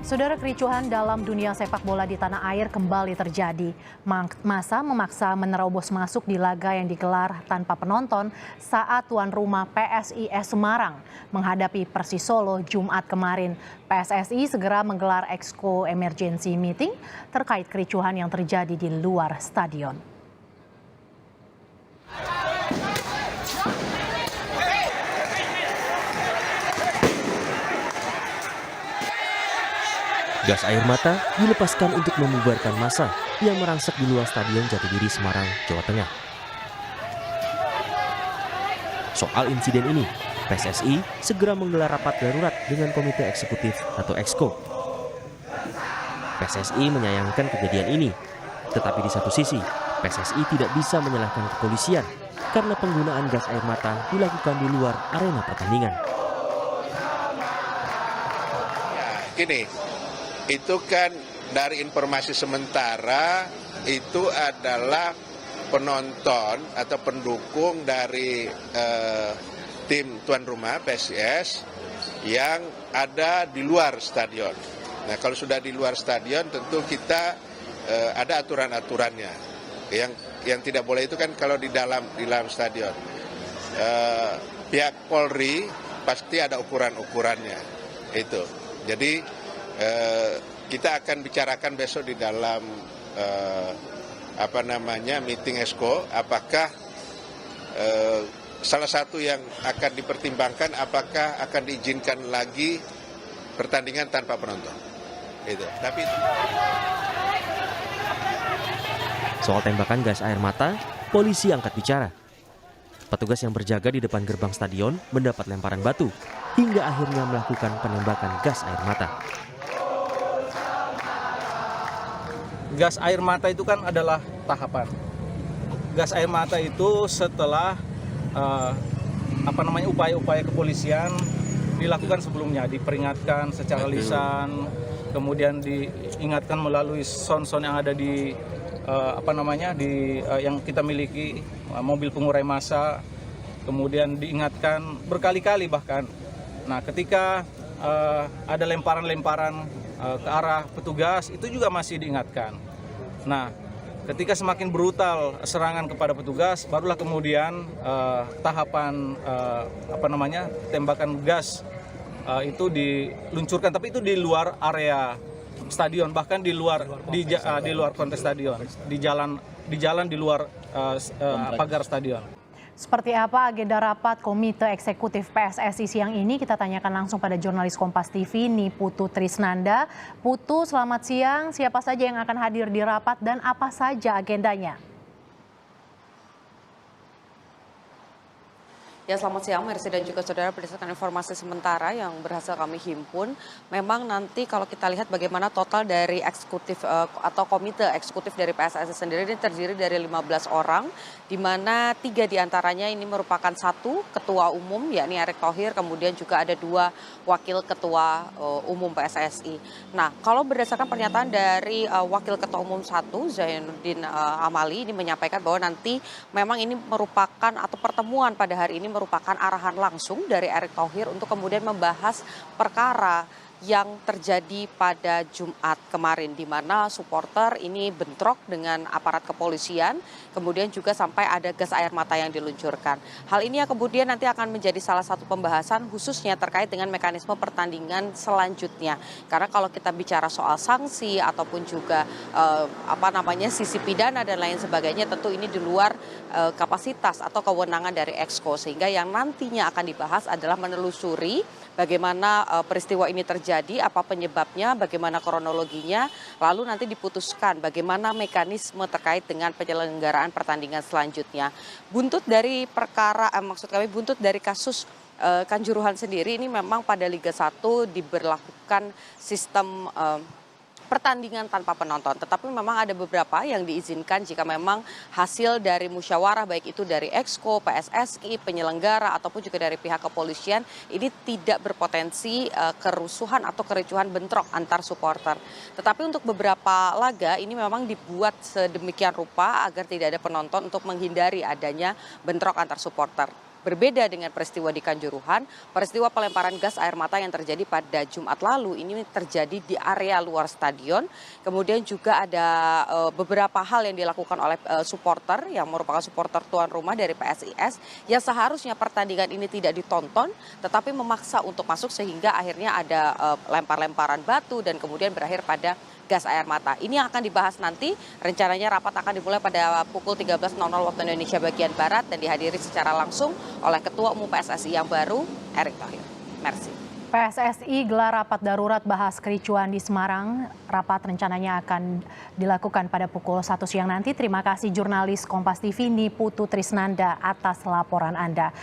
Saudara, kericuhan dalam dunia sepak bola di tanah air kembali terjadi. Massa memaksa menerobos masuk di laga yang digelar tanpa penonton saat tuan rumah PSIS Semarang menghadapi Persis Solo Jumat kemarin. PSSI segera menggelar exco emergency meeting terkait kericuhan yang terjadi di luar stadion. Gas air mata dilepaskan untuk membubarkan massa yang merangsek di luar Stadion Jatidiri, Semarang, Jawa Tengah. Soal insiden ini, PSSI segera menggelar rapat darurat dengan Komite Eksekutif atau Exco. PSSI menyayangkan kejadian ini, tetapi di satu sisi, PSSI tidak bisa menyalahkan kepolisian karena penggunaan gas air mata dilakukan di luar arena pertandingan. Itu kan dari informasi sementara itu adalah penonton atau pendukung dari tim tuan rumah PSIS yang ada di luar stadion. Nah, kalau sudah di luar stadion tentu kita ada aturan-aturannya. Yang tidak boleh itu kan kalau di dalam stadion. Pihak Polri pasti ada ukuran-ukurannya. Itu. Jadi kita akan bicarakan besok di dalam meeting exco, apakah salah satu yang akan dipertimbangkan apakah akan diizinkan lagi pertandingan tanpa penonton. Itu. Tapi soal tembakan gas air mata, polisi angkat bicara. Petugas yang berjaga di depan gerbang stadion mendapat lemparan batu hingga akhirnya melakukan penembakan gas air mata. Gas air mata itu kan adalah tahapan. Gas air mata itu setelah upaya-upaya kepolisian dilakukan sebelumnya, diperingatkan secara lisan, kemudian diingatkan melalui sound-sound yang ada di yang kita miliki, mobil pengurai massa, kemudian diingatkan berkali-kali bahkan. Nah, ketika ada lemparan-lemparan ke arah petugas itu juga masih diingatkan. Nah, ketika semakin brutal serangan kepada petugas, barulah kemudian tahapan tembakan gas itu diluncurkan, tapi itu di luar area stadion, bahkan di luar konteks stadion, di jalan di luar pagar stadion. Seperti apa agenda rapat Komite Eksekutif PSSI siang ini? Kita tanyakan langsung pada jurnalis Kompas TV, Niputu Trisnanda. Putu, selamat siang. Siapa saja yang akan hadir di rapat dan apa saja agendanya? Ya, selamat siang Mercy dan juga saudara. Berdasarkan informasi sementara yang berhasil kami himpun, memang nanti kalau kita lihat bagaimana total dari eksekutif atau komite eksekutif dari PSSI sendiri ini terdiri dari 15 orang, di mana 3 diantaranya ini merupakan 1 ketua umum yakni Erick Thohir, kemudian juga ada 2 wakil ketua umum PSSI. Nah, kalau berdasarkan pernyataan dari wakil ketua umum 1 Zainuddin Amali ini menyampaikan bahwa nanti memang ini merupakan atau pertemuan pada hari ini merupakan arahan langsung dari Erick Thohir untuk kemudian membahas perkara yang terjadi pada Jumat kemarin, di mana supporter ini bentrok dengan aparat kepolisian, kemudian juga sampai ada gas air mata yang diluncurkan. Hal ini yang kemudian nanti akan menjadi salah satu pembahasan khususnya terkait dengan mekanisme pertandingan selanjutnya. Karena kalau kita bicara soal sanksi ataupun juga sisi pidana dan lain sebagainya, tentu ini di luar kapasitas atau kewenangan dari Exco, sehingga yang nantinya akan dibahas adalah menelusuri bagaimana peristiwa ini terjadi, apa penyebabnya, bagaimana kronologinya, lalu nanti diputuskan bagaimana mekanisme terkait dengan penyelenggaraan pertandingan selanjutnya. Buntut dari buntut dari kasus Kanjuruhan sendiri ini memang pada Liga 1 diberlakukan sistem pertandingan tanpa penonton, tetapi memang ada beberapa yang diizinkan jika memang hasil dari musyawarah baik itu dari Exco, PSSI, penyelenggara ataupun juga dari pihak kepolisian ini tidak berpotensi kerusuhan atau kericuhan bentrok antar supporter. Tetapi untuk beberapa laga ini memang dibuat sedemikian rupa agar tidak ada penonton untuk menghindari adanya bentrok antar supporter. berbeda dengan peristiwa di Kanjuruhan, peristiwa pelemparan gas air mata yang terjadi pada Jumat lalu ini terjadi di area luar stadion. Kemudian juga ada beberapa hal yang dilakukan oleh supporter yang merupakan supporter tuan rumah dari PSIS yang seharusnya pertandingan ini tidak ditonton tetapi memaksa untuk masuk sehingga akhirnya ada lempar-lemparan batu dan kemudian berakhir pada gas air mata. Ini yang akan dibahas nanti, rencananya rapat akan dimulai pada pukul 13.00 waktu Indonesia bagian Barat dan dihadiri secara langsung oleh Ketua Umum PSSI yang baru, Erick Thohir. Merci. PSSI gelar rapat darurat bahas kericuan di Semarang. Rapat rencananya akan dilakukan pada pukul 1 siang nanti. Terima kasih jurnalis Kompas TV Niputu Trisnanda atas laporan Anda.